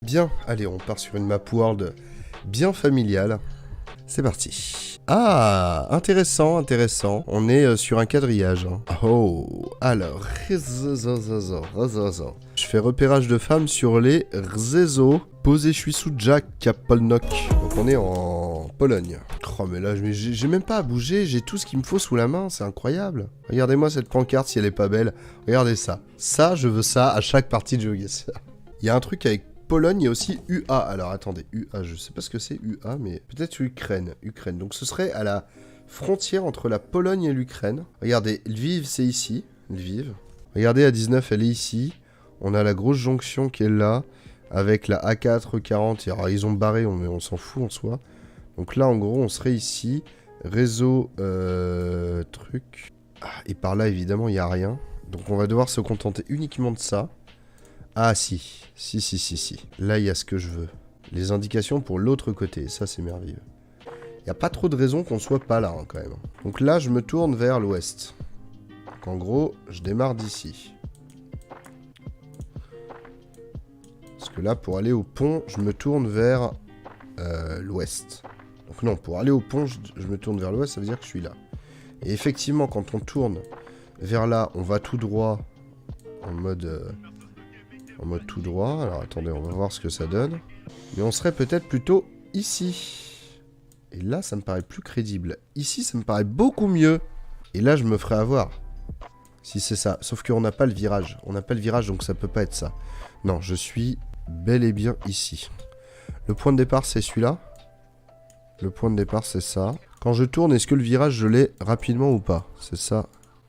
Bien, allez, on part sur une map world bien familiale. C'est parti. Ah, intéressant, intéressant. On est sur un quadrillage. Oh, alors. Je fais repérage de femmes sur les Rzezo. Posé, je suis sous Jack à Polnok. Donc on est en Pologne. Oh, mais là, j'ai même pas à bouger. J'ai tout ce qu'il me faut sous la main. C'est incroyable. Regardez-moi cette pancarte si elle est pas belle. Regardez ça. Ça, je veux ça à chaque partie de GeoGuessr. Il y a un truc avec Pologne, il y a aussi UA. Alors attendez, UA, je sais pas ce que c'est UA, mais peut-être Ukraine. Donc ce serait à la frontière entre la Pologne et l'Ukraine. Regardez, Lviv, c'est ici. Lviv. Regardez, A19, elle est ici. On a la grosse jonction qui est là, avec la A440. Alors, ils ont barré, mais on s'en fout en soi. Donc là, en gros, on serait ici. Réseau, truc. Ah, et par là, évidemment, il n'y a rien. Donc on va devoir se contenter uniquement de ça. Ah si. Là, il y a ce que je veux. Les indications pour l'autre côté, ça c'est merveilleux. Il n'y a pas trop de raison qu'on soit pas là, hein, quand même. Donc là, je me tourne vers l'ouest. Donc en gros, je démarre d'ici. Parce que là, pour aller au pont, je me tourne vers l'ouest. Donc non, pour aller au pont, je me tourne vers l'ouest, ça veut dire que je suis là. Et effectivement, quand on tourne vers là, on va tout droit en mode tout droit. Alors attendez, on va voir ce que ça donne. Mais on serait peut-être plutôt ici. Et là, ça me paraît plus crédible. Ici, ça me paraît beaucoup mieux. Et là, je me ferai avoir. Si c'est ça. Sauf qu'on n'a pas le virage. On n'a pas le virage, donc ça peut pas être ça. Non, je suis bel et bien ici. Le point de départ, c'est celui-là. Le point de départ, c'est ça. Quand je tourne, est-ce que le virage, je l'ai rapidement ou pas? C'est ça.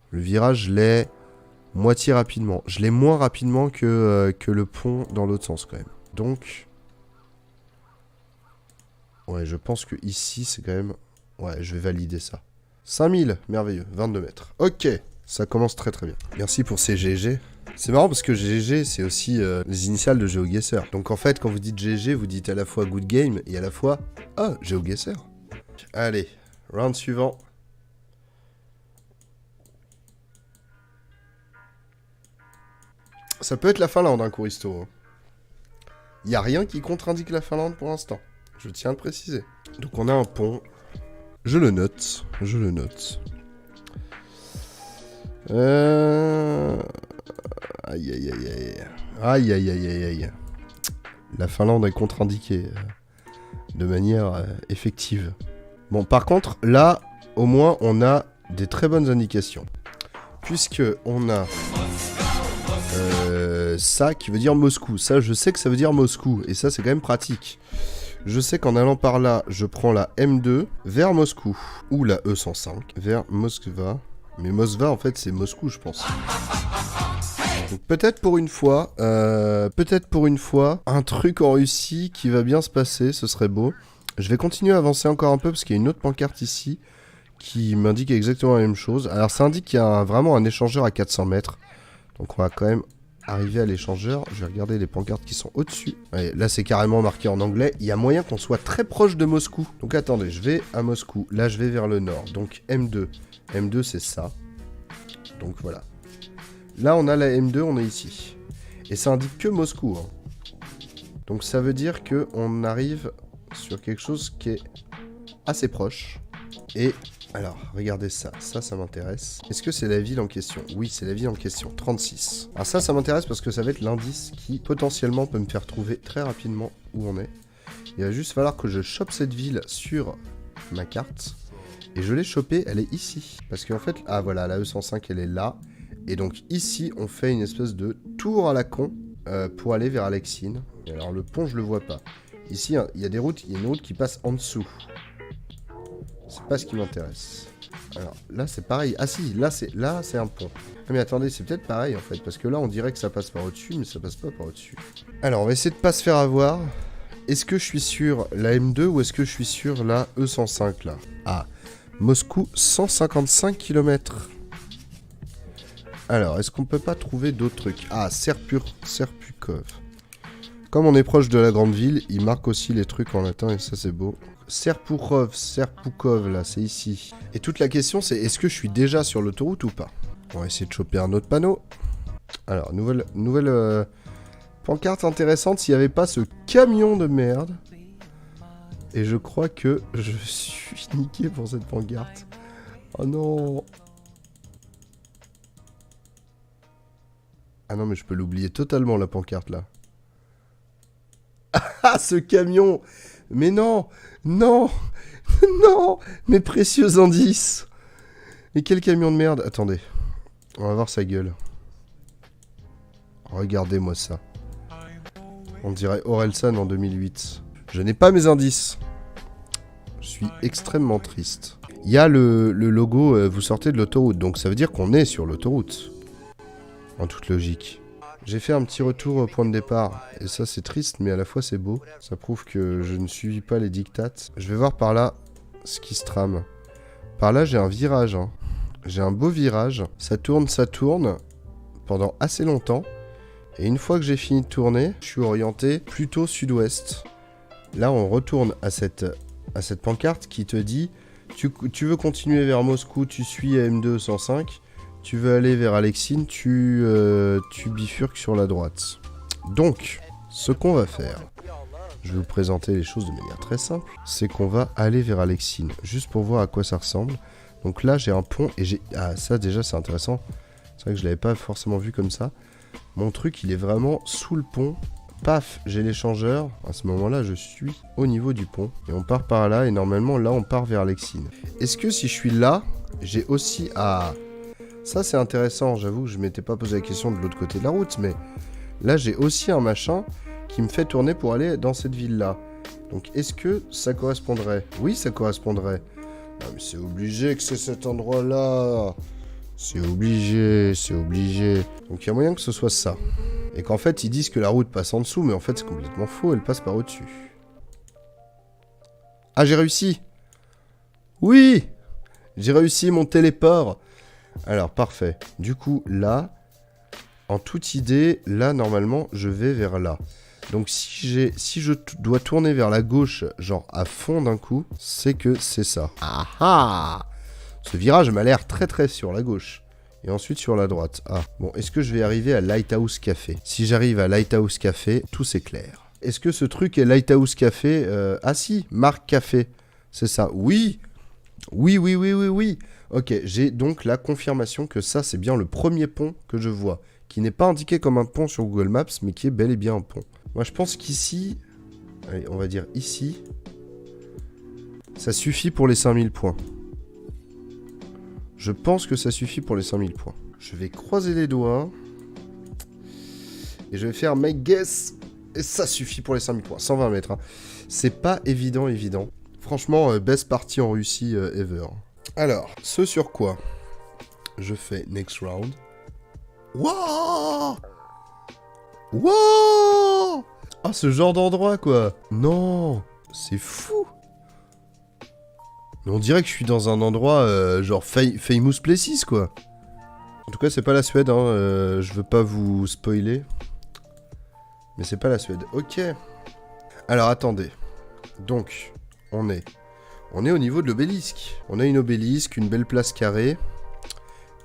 Le virage, je l'ai moitié rapidement. Je l'ai moins rapidement que le pont dans l'autre sens quand même. Donc, ouais, je pense que ici, c'est quand même... Ouais, je vais valider ça. 5000, merveilleux, 22 mètres. Ok, ça commence très très bien. Merci pour ces GG. C'est marrant parce que GG, c'est aussi les initiales de GeoGuessr. Donc en fait, quand vous dites GG, vous dites à la fois Good Game et à la fois GeoGuessr. Allez, round suivant. Ça peut être la Finlande, hein, Couristo. Il n'y a rien qui contre-indique la Finlande pour l'instant. Je tiens à le préciser. Donc on a un pont. Je le note. Aïe. La Finlande est contre-indiquée de manière effective. Bon, par contre, là, au moins, on a des très bonnes indications. Puisque on a... ça qui veut dire Moscou. Ça, je sais que ça veut dire Moscou. Et ça, c'est quand même pratique. Je sais qu'en allant par là, je prends la M2 vers Moscou. Ou la E105 vers Moskva. Mais Moskva, en fait, c'est Moscou, je pense. Donc peut-être pour une fois, un truc en Russie qui va bien se passer. Ce serait beau. Je vais continuer à avancer encore un peu parce qu'il y a une autre pancarte ici qui m'indique exactement la même chose. Alors ça indique qu'il y a vraiment un échangeur à 400 mètres. Donc on va quand même arriver à l'échangeur. Je vais regarder les pancartes qui sont au-dessus. Ouais, là c'est carrément marqué en anglais. Il y a moyen qu'on soit très proche de Moscou. Donc attendez, je vais à Moscou. Là je vais vers le nord. Donc M2. M2 c'est ça. Donc voilà. Là on a la M2, on est ici. Et ça indique que Moscou. Hein. Donc ça veut dire qu'on arrive sur quelque chose qui est assez proche. Et... alors, regardez ça. Ça m'intéresse. Est-ce que c'est la ville en question? Oui, c'est la ville en question. 36. Alors ça m'intéresse parce que ça va être l'indice qui, potentiellement, peut me faire trouver très rapidement où on est. Il va juste falloir que je chope cette ville sur ma carte. Et je l'ai chopée, elle est ici. Parce qu'en fait, ah voilà, la E105, elle est là. Et donc ici, on fait une espèce de tour à la con pour aller vers Alexine. Et alors, le pont, je le vois pas. Ici, il y a des routes, il y a une route qui passe en dessous. C'est pas ce qui m'intéresse. Alors, là, c'est pareil. Ah si, là, c'est un pont. Ah, mais attendez, c'est peut-être pareil, en fait. Parce que là, on dirait que ça passe par au-dessus, mais ça passe pas par au-dessus. Alors, on va essayer de pas se faire avoir. Est-ce que je suis sur la M2 ou est-ce que je suis sur la E105, là? Ah, Moscou, 155 km. Alors, est-ce qu'on peut pas trouver d'autres trucs? Ah, Serpukov. Comme on est proche de la grande ville, il marque aussi les trucs en latin, et ça, c'est beau. Serpukov, là, c'est ici. Et toute la question, c'est est-ce que je suis déjà sur l'autoroute ou pas? On va essayer de choper un autre panneau. Alors, nouvelle Pancarte intéressante s'il n'y avait pas ce camion de merde. Et je crois que je suis niqué pour cette pancarte. Oh non. Ah non, mais je peux l'oublier totalement, la pancarte, là. Ah, ce camion! Mais non! Non! Non! Mes précieux indices! Mais quel camion de merde! Attendez. On va voir sa gueule. Regardez-moi ça. On dirait Orelsan en 2008. Je n'ai pas mes indices. Je suis extrêmement triste. Il y a le logo, vous sortez de l'autoroute. Donc ça veut dire qu'on est sur l'autoroute. En toute logique. J'ai fait un petit retour au point de départ. Et ça c'est triste, mais à la fois c'est beau. Ça prouve que je ne suis pas les dictates. Je vais voir par là ce qui se trame. Par là j'ai un virage. Hein. J'ai un beau virage. Ça tourne pendant assez longtemps. Et une fois que j'ai fini de tourner, je suis orienté plutôt sud-ouest. Là on retourne à cette pancarte qui te dit tu veux continuer vers Moscou, tu suis AM2 105. Tu veux aller vers Alexine, tu bifurques sur la droite. Donc, ce qu'on va faire, je vais vous présenter les choses de manière très simple, c'est qu'on va aller vers Alexine, juste pour voir à quoi ça ressemble. Donc là, j'ai un pont et j'ai... Ah, ça déjà, c'est intéressant. C'est vrai que je l'avais pas forcément vu comme ça. Mon truc, il est vraiment sous le pont. Paf, j'ai l'échangeur. À ce moment-là, je suis au niveau du pont. Et on part par là, et normalement, là, on part vers Alexine. Est-ce que si je suis là, j'ai aussi... Ah... Ça c'est intéressant, j'avoue que je m'étais pas posé la question de l'autre côté de la route, mais là j'ai aussi un machin qui me fait tourner pour aller dans cette ville-là. Donc est-ce que ça correspondrait? Oui, ça correspondrait. Non mais c'est obligé que c'est cet endroit-là. C'est obligé, c'est obligé. Donc il y a moyen que ce soit ça. Et qu'en fait ils disent que la route passe en dessous, mais en fait c'est complètement faux, elle passe par au-dessus. Ah j'ai réussi! Oui! J'ai réussi mon téléport! Alors, parfait. Du coup, là, en toute idée, là, normalement, je vais vers là. Donc, si je dois tourner vers la gauche, genre à fond d'un coup, c'est que c'est ça. Ah ah! Ce virage m'a l'air très très sur la gauche. Et ensuite sur la droite. Ah, bon, est-ce que je vais arriver à Lighthouse Café? Si j'arrive à Lighthouse Café, tout s'éclaire. Est-ce que ce truc est Lighthouse Café? Ah si, Marc Café. C'est ça. Oui! Oui. Ok, j'ai donc la confirmation que ça, c'est bien le premier pont que je vois. Qui n'est pas indiqué comme un pont sur Google Maps, mais qui est bel et bien un pont. Moi, je pense qu'ici... Allez, on va dire ici... Ça suffit pour les 5000 points. Je pense que ça suffit pour les 5000 points. Je vais croiser les doigts. Et je vais faire make guess. Et ça suffit pour les 5000 points. 120 mètres. Hein. C'est pas évident. Franchement, best party en Russie ever. Alors, ce sur quoi je fais next round. Wouah! Wouah! Ah, ce genre d'endroit, quoi. Non, c'est fou. Mais on dirait que je suis dans un endroit genre famous places, quoi. En tout cas, c'est pas la Suède, hein. Je veux pas vous spoiler. Mais c'est pas la Suède. Ok. Alors, attendez. Donc... On est au niveau de l'obélisque. On a une obélisque, une belle place carrée.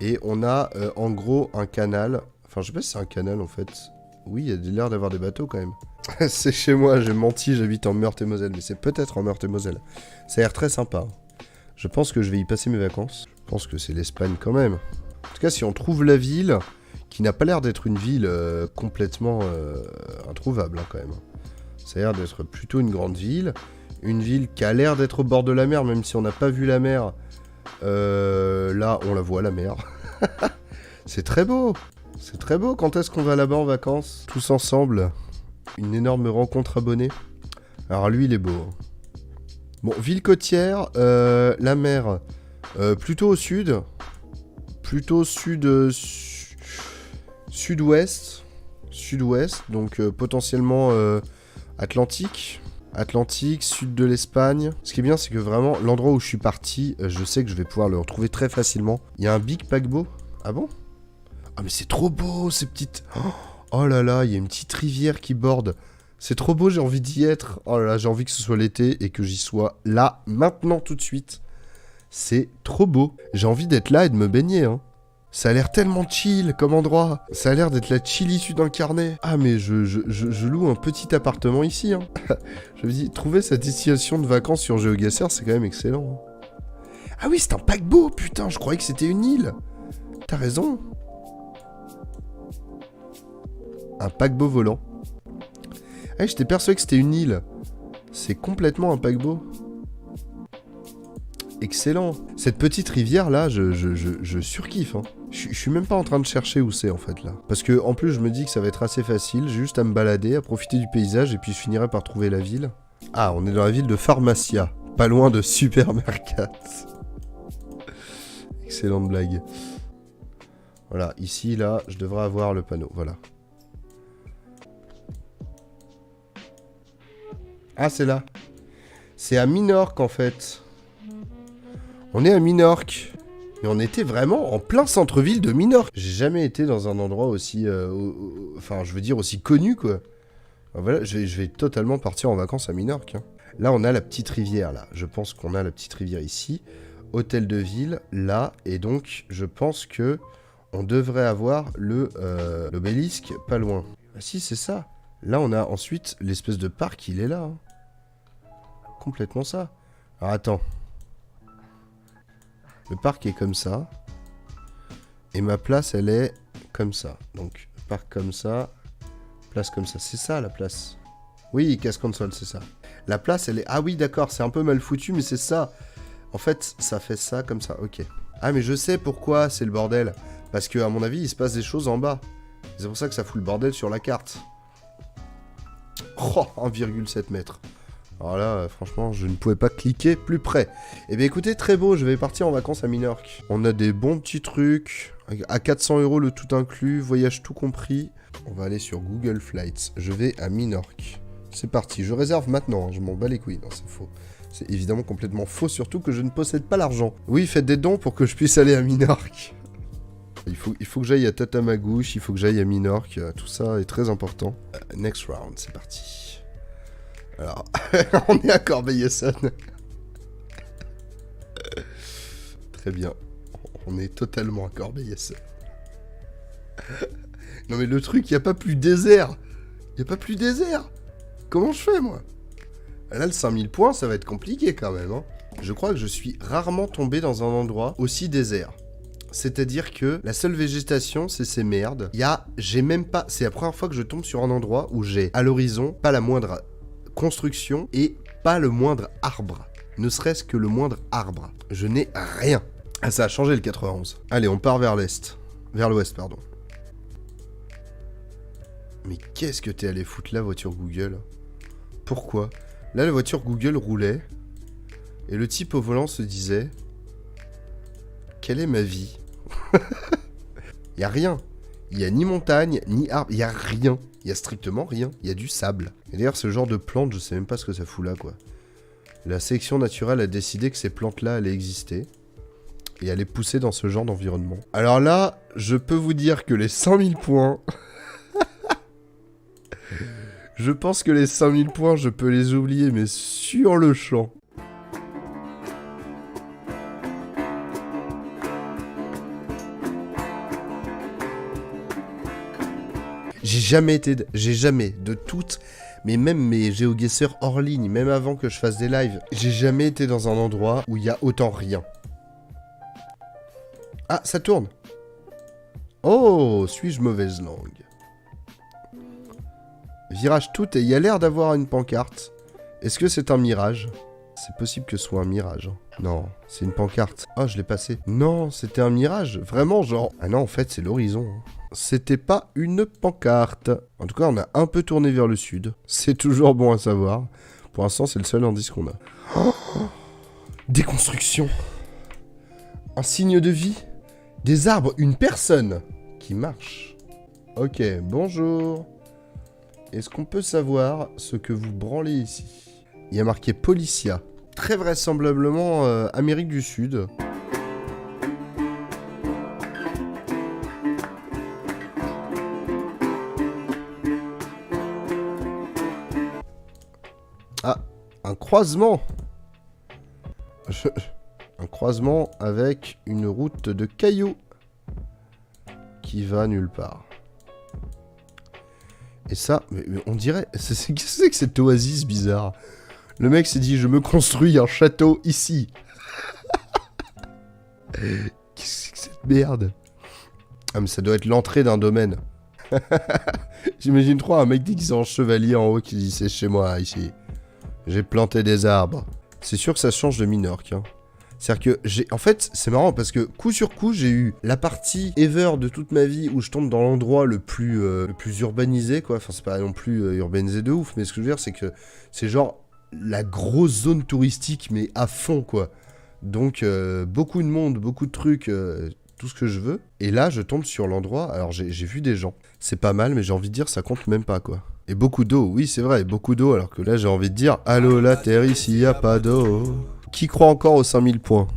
Et on a en gros un canal. Enfin, je sais pas si c'est un canal en fait. Oui, il y a l'air d'avoir des bateaux quand même. C'est chez moi, j'ai menti, j'habite en Meurthe-et-Moselle. Mais c'est peut-être en Meurthe-et-Moselle. Ça a l'air très sympa. Je pense que je vais y passer mes vacances. Je pense que c'est l'Espagne quand même. En tout cas, si on trouve la ville, qui n'a pas l'air d'être une ville complètement introuvable hein, quand même. Ça a l'air d'être plutôt une grande ville. Une ville qui a l'air d'être au bord de la mer, même si on n'a pas vu la mer. Là, on la voit, la mer. C'est très beau. C'est très beau. Quand est-ce qu'on va là-bas en vacances? Tous ensemble. Une énorme rencontre abonnée. Alors lui, il est beau. Bon, ville côtière, la mer. Plutôt au sud. Plutôt sud-ouest. Sud-ouest, donc potentiellement Atlantique. Atlantique, sud de l'Espagne. Ce qui est bien, c'est que vraiment, l'endroit où je suis parti, je sais que je vais pouvoir le retrouver très facilement. Il y a un big paquebot. Ah bon? Ah mais c'est trop beau, ces petites... Oh là là, il y a une petite rivière qui borde. C'est trop beau, j'ai envie d'y être. Oh là là, j'ai envie que ce soit l'été et que j'y sois là, maintenant, tout de suite. C'est trop beau. J'ai envie d'être là et de me baigner, hein. Ça a l'air tellement chill comme endroit. Ça a l'air d'être la chill issue d'incarné. Ah, mais je loue un petit appartement ici. Hein. Je me dis, trouver cette destination de vacances sur GeoGuessr, c'est quand même excellent. Hein. Ah oui, c'est un paquebot, putain, je croyais que c'était une île. T'as raison. Un paquebot volant. Ah, j'étais persuadé que c'était une île. C'est complètement un paquebot. Excellent. Cette petite rivière là, je surkiffe. Hein. Je suis même pas en train de chercher où c'est en fait là. Parce que en plus je me dis que ça va être assez facile, j'ai juste à me balader, à profiter du paysage et puis je finirai par trouver la ville. Ah, on est dans la ville de Pharmacia, pas loin de Supermercat. Excellente blague. Voilà, ici là, je devrais avoir le panneau, voilà. Ah, c'est là. C'est à Minorque en fait. On est à Minorque. Mais on était vraiment en plein centre-ville de Minorque. J'ai jamais été dans un endroit aussi... enfin, je veux dire aussi connu, quoi. Ben voilà, je vais totalement partir en vacances à Minorque. Hein. Là, on a la petite rivière, là. Je pense qu'on a la petite rivière ici. Hôtel de ville, là. Et donc, je pense que on devrait avoir l'obélisque pas loin. Ah si, c'est ça. Là, on a ensuite l'espèce de parc, il est là. Hein. Complètement ça. Alors, attends. Le parc est comme ça. Et ma place, elle est comme ça. Donc, parc comme ça. Place comme ça. C'est ça, la place. Oui, casse-console, c'est ça. La place, elle est... Ah oui, d'accord, c'est un peu mal foutu, mais c'est ça. En fait, ça fait ça comme ça. Ok. Ah, mais je sais pourquoi c'est le bordel. Parce que, à mon avis, il se passe des choses en bas. C'est pour ça que ça fout le bordel sur la carte. Oh, 1,7 mètres. Alors là, franchement, je ne pouvais pas cliquer plus près. Eh bien écoutez, très beau, je vais partir en vacances à Minorque. On a des bons petits trucs, à 400 € le tout inclus, voyage tout compris. On va aller sur Google Flights, je vais à Minorque. C'est parti, je réserve maintenant, hein, je m'en bats les couilles, non c'est faux. C'est évidemment complètement faux, surtout que je ne possède pas l'argent. Oui, faites des dons pour que je puisse aller à Minorque. Il faut que j'aille à Tatamagouche, il faut que j'aille à Minorque, tout ça est très important. Next round, c'est parti. Alors, on est à Corbeil-Essonnes. Très bien. On est totalement à Corbeil-Essonnes. Non mais le truc, il n'y a pas plus désert. Il n'y a pas plus désert. Comment je fais, moi? Là, le 5000 points, ça va être compliqué quand même. Hein. Je crois que je suis rarement tombé dans un endroit aussi désert. C'est-à-dire que la seule végétation, c'est ces merdes. J'ai même pas... C'est la première fois que je tombe sur un endroit où j'ai, à l'horizon, pas la moindre... construction et pas le moindre arbre. Ne serait-ce que le moindre arbre. Je n'ai rien. Ah, ça a changé le 91. Allez, on part vers l'est. Vers l'ouest, pardon. Mais qu'est-ce que t'es allé foutre là, voiture Google? Pourquoi? Là, la voiture Google roulait. Et le type au volant se disait... Quelle est ma vie? Y a rien. Il y a ni montagne, ni arbre. Il y a rien. Il y a strictement rien. Il y a du sable. Et d'ailleurs, ce genre de plante, je sais même pas ce que ça fout là, quoi. La sélection naturelle a décidé que ces plantes-là allaient exister. Et allaient pousser dans ce genre d'environnement. Alors là, je peux vous dire que les 5000 points... je pense que les 5000 points, je peux les oublier, mais sur le champ. J'ai jamais, de toutes, mais même mes GeoGuessr hors ligne, même avant que je fasse des lives, j'ai jamais été dans un endroit où il y a autant rien. Ah, ça tourne. Oh, suis-je mauvaise langue? Virage tout et il y a l'air d'avoir une pancarte. Est-ce que c'est un mirage? C'est possible que ce soit un mirage. Hein. Non, c'est une pancarte. Oh, je l'ai passé. Non, c'était un mirage. Vraiment, genre... Ah non, en fait, c'est l'horizon. Hein. C'était pas une pancarte. En tout cas, on a un peu tourné vers le sud. C'est toujours bon à savoir. Pour l'instant, c'est le seul indice qu'on a. Oh, déconstruction. Un signe de vie. Des arbres, une personne qui marche. Ok, bonjour. Est-ce qu'on peut savoir ce que vous branlez ici? Il y a marqué Policia. Très vraisemblablement Amérique du Sud. Ah, un croisement. Un croisement avec une route de cailloux. qui va nulle part. Et ça, mais on dirait... Qu'est-ce que c'est que cette oasis bizarre? Le mec s'est dit, je me construis un château ici. Qu'est-ce que c'est que cette merde? Ah mais ça doit être l'entrée d'un domaine. J'imagine trop un mec déguisé en chevalier en haut qui dit, c'est chez moi ici. J'ai planté des arbres. C'est sûr que ça change de Minorque, hein. C'est-à-dire que j'ai... En fait, c'est marrant parce que coup sur coup, j'ai eu la partie ever de toute ma vie où je tombe dans l'endroit le plus urbanisé, quoi. Enfin, c'est pas non plus urbanisé de ouf, mais ce que je veux dire, c'est que c'est genre la grosse zone touristique, mais à fond, quoi. Donc, beaucoup de monde, beaucoup de trucs, tout ce que je veux. Et là, je tombe sur l'endroit. Alors, j'ai vu des gens. C'est pas mal, mais j'ai envie de dire, ça compte même pas, quoi. Et beaucoup d'eau, oui, c'est vrai, beaucoup d'eau. Alors que là, j'ai envie de dire, allô, la terre, ici, y a pas d'eau. Qui croit encore aux 5000 points?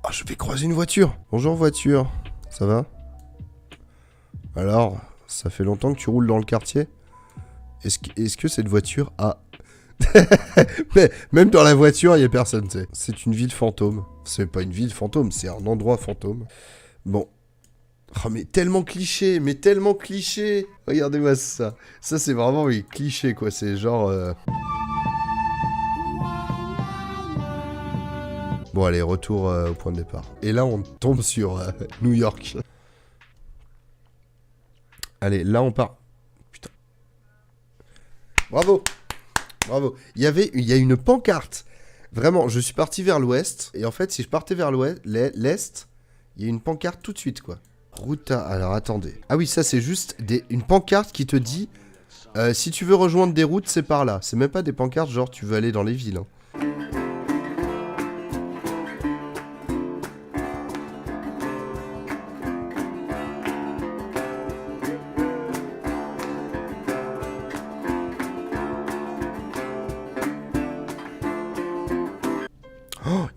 Oh, je vais croiser une voiture. Bonjour, voiture. Ça va? Alors, ça fait longtemps que tu roules dans le quartier? Est-ce que cette voiture a... Mais même dans la voiture, il n'y a personne, tu sais. C'est une ville fantôme. C'est pas une ville fantôme, c'est un endroit fantôme. Bon. Oh, mais tellement cliché, mais tellement cliché. Regardez-moi ça. Ça, c'est vraiment, oui, cliché, quoi. C'est genre... Bon, allez, retour au point de départ. Et là, on tombe sur New York. Allez, là, on part. Putain. Bravo. Bravo. Il y a une pancarte. Vraiment, je suis parti vers l'ouest. Et en fait, si je partais vers l'est, il y a une pancarte tout de suite, quoi. Route à... Alors, attendez. Ah oui, ça, c'est juste une pancarte qui te dit... si tu veux rejoindre des routes, c'est par là. C'est même pas des pancartes genre tu veux aller dans les villes, hein.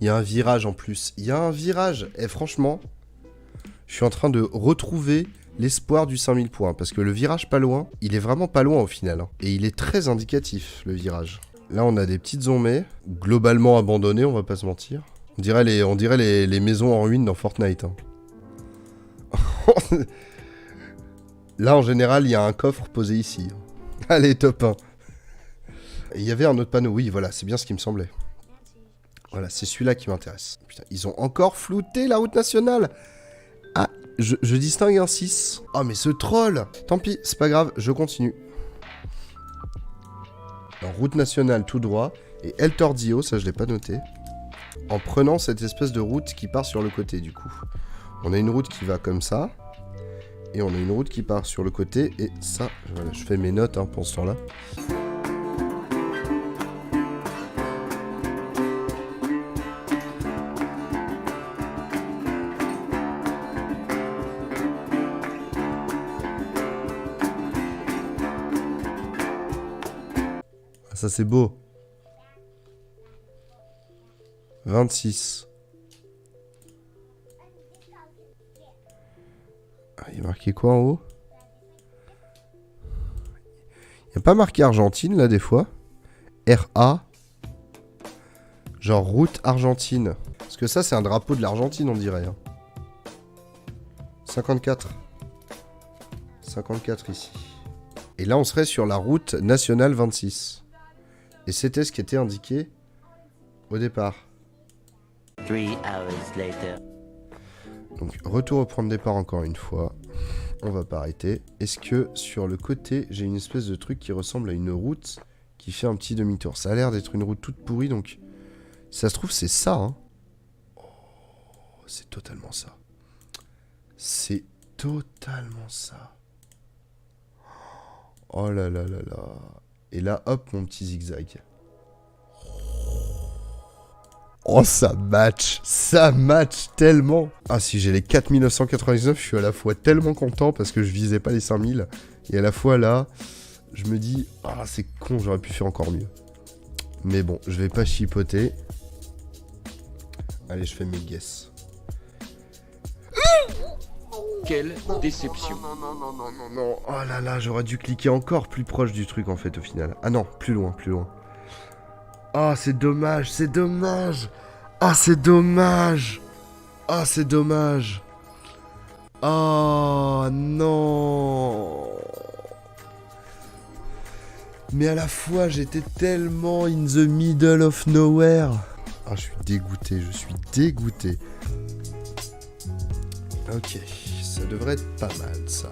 Il y a un virage en plus. Il y a un virage. Et franchement, je suis en train de retrouver l'espoir du 5000 points. Parce que le virage pas loin, il est vraiment pas loin au final, hein. Et il est très indicatif, le virage. Là, on a des petites zombées, globalement abandonnées, on va pas se mentir. On dirait les maisons en ruine dans Fortnite, hein. Là, en général, il y a un coffre posé ici. Allez, top 1. Il y avait un autre panneau. Oui, voilà, c'est bien ce qui me semblait. Voilà, c'est celui-là qui m'intéresse. Putain, ils ont encore flouté la route nationale. Ah, je distingue un 6. Oh, mais ce troll. Tant pis, c'est pas grave, je continue. Alors, route nationale tout droit. Et El Tordio, ça je l'ai pas noté. En prenant cette espèce de route qui part sur le côté, du coup. On a une route qui va comme ça. Et on a une route qui part sur le côté. Et ça, voilà, je fais mes notes, hein, pour ce temps-là. Ça c'est beau. 26. Ah, il y a marqué quoi en haut? Il n'y a pas marqué Argentine là des fois? RA. Genre route Argentine. Parce que ça c'est un drapeau de l'Argentine on dirait, hein. 54. 54 ici. Et là on serait sur la route nationale 26. Et c'était ce qui était indiqué au départ. 3 hours later. Donc retour au point de départ encore une fois. On va pas arrêter. Est-ce que sur le côté, j'ai une espèce de truc qui ressemble à une route qui fait un petit demi-tour? Ça a l'air d'être une route toute pourrie, donc si ça se trouve c'est ça, hein. Oh, c'est totalement ça. C'est totalement ça. Oh là là là là. Et là, hop, mon petit zigzag. Oh, ça match tellement. Ah, si j'ai les 4999, je suis à la fois tellement content parce que je visais pas les 5000. Et à la fois là, je me dis, ah, c'est con, j'aurais pu faire encore mieux. Mais bon, je vais pas chipoter. Allez, je fais mes guesses. Quelle déception. Non. Oh là là, j'aurais dû cliquer encore plus proche du truc en fait au final. Ah non, plus loin. Ah, c'est dommage. Ah, c'est dommage. Oh non. Mais à la fois, j'étais tellement in the middle of nowhere. Ah, je suis dégoûté, Ok, ça devrait être pas mal, ça.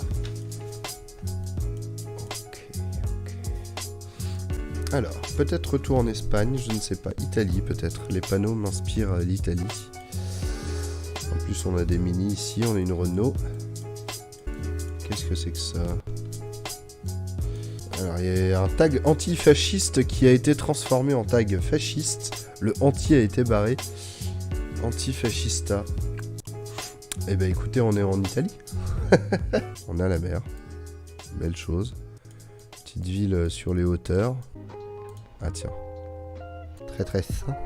Ok. Alors, peut-être retour en Espagne, je ne sais pas. Italie, peut-être. Les panneaux m'inspirent l'Italie. En plus, on a des Mini ici, on a une Renault. Qu'est-ce que c'est que ça? Alors, il y a un tag antifasciste qui a été transformé en tag fasciste. Le anti a été barré. Antifascista. Eh ben écoutez, on est en Italie. On a la mer. Belle chose. Petite ville sur les hauteurs. Ah tiens. Très très sain.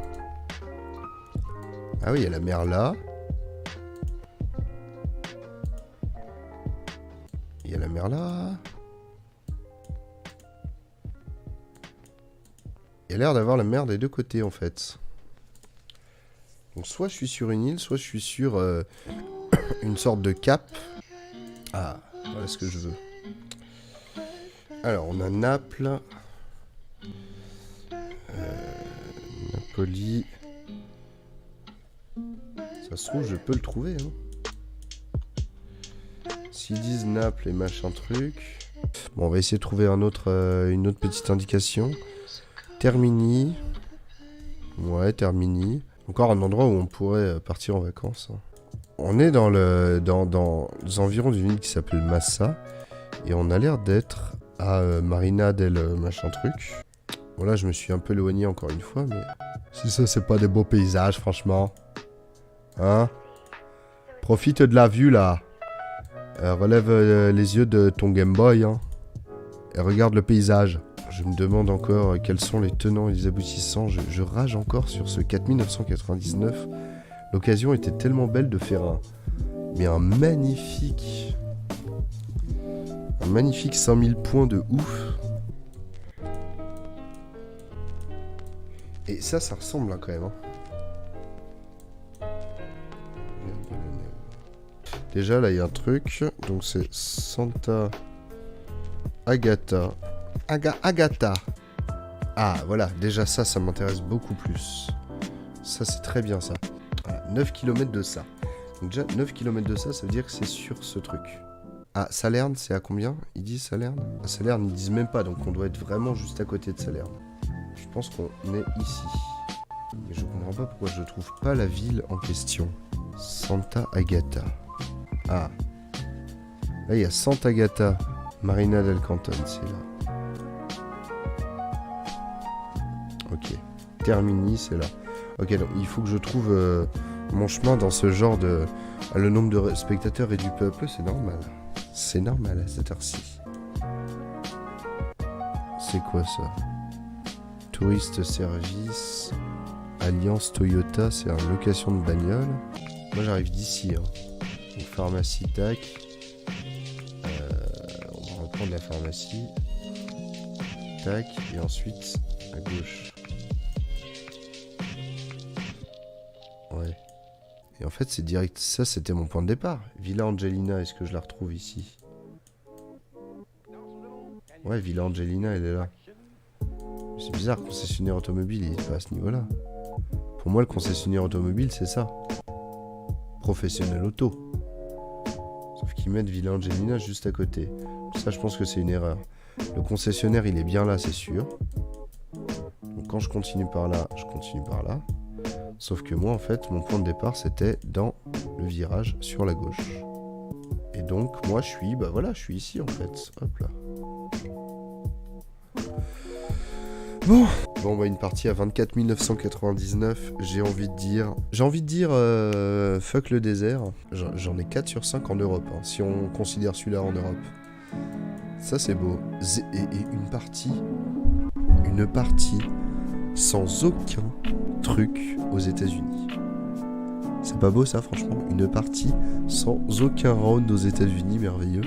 Ah oui, il y a la mer là. Il y a la mer là. Il y a l'air d'avoir la mer des deux côtés en fait. Donc soit je suis sur une île, soit je suis sur une sorte de cap. Ah, voilà ce que je veux. Alors on a Naples. Napoli. Ça se trouve je peux le trouver. Hein. S'ils disent Naples et machin truc. Bon on va essayer de trouver une autre petite indication. Termini. Ouais, Termini. Encore un endroit où on pourrait partir en vacances. On est dans les environs d'une ville qui s'appelle Massa. Et on a l'air d'être à Marina del machin truc. Bon là, je me suis un peu éloigné encore une fois, mais... Si ça, c'est pas des beaux paysages, franchement. Hein? Profite de la vue, là. Relève les yeux de ton Game Boy, hein. Et regarde le paysage. Je me demande encore quels sont les tenants et les aboutissants. Je rage encore sur ce 4999. L'occasion était tellement belle de faire un magnifique 5000 points de ouf. Et ça ressemble hein, quand même. Hein. Déjà là il y a un truc. Donc c'est Santa Agata. Agata. Ah, voilà. Déjà, ça m'intéresse beaucoup plus. Ça, c'est très bien, ça. Voilà, 9 km de ça. Donc déjà, 9 km de ça, ça veut dire que c'est sur ce truc. Ah, Salerne, c'est à combien? Ils disent Salerne? Ah, Salerne, ils disent même pas, donc on doit être vraiment juste à côté de Salerne. Je pense qu'on est ici. Mais je comprends pas pourquoi je trouve pas la ville en question. Santa Agata. Ah. Là, il y a Santa Agata. Marina del Canton, c'est là. Ok. Termini, c'est là. Ok, donc il faut que je trouve mon chemin dans ce genre de... Le nombre de spectateurs et du peuple, c'est normal. C'est normal à cette heure-ci. C'est quoi ça? Touriste service. Alliance Toyota, c'est une location de bagnole. Moi j'arrive d'ici. Hein. Donc, pharmacie, tac. On va reprendre la pharmacie. Tac. Et ensuite à gauche. Ouais. Et en fait, c'est direct. Ça, c'était mon point de départ. Villa Angelina, est-ce que je la retrouve ici? Ouais, Villa Angelina, elle est là. C'est bizarre, concessionnaire automobile, il est pas à ce niveau-là. Pour moi, le concessionnaire automobile, c'est ça. Professionnel auto. Sauf qu'ils mettent Villa Angelina juste à côté. Ça, je pense que c'est une erreur. Le concessionnaire, il est bien là, c'est sûr. Donc, quand je continue par là, je continue par là. Sauf que moi, en fait, mon point de départ, c'était dans le virage sur la gauche. Et donc, moi, je suis... Bah voilà, je suis ici, en fait. Hop là. Bon, bah, une partie à 24 999, j'ai envie de dire... fuck le désert. J'en ai 4 sur 5 en Europe, hein, si on considère celui-là en Europe. Ça, c'est beau. Et une partie sans aucun truc aux États-Unis. C'est pas beau ça, franchement. Une partie sans aucun round aux États-Unis, merveilleux.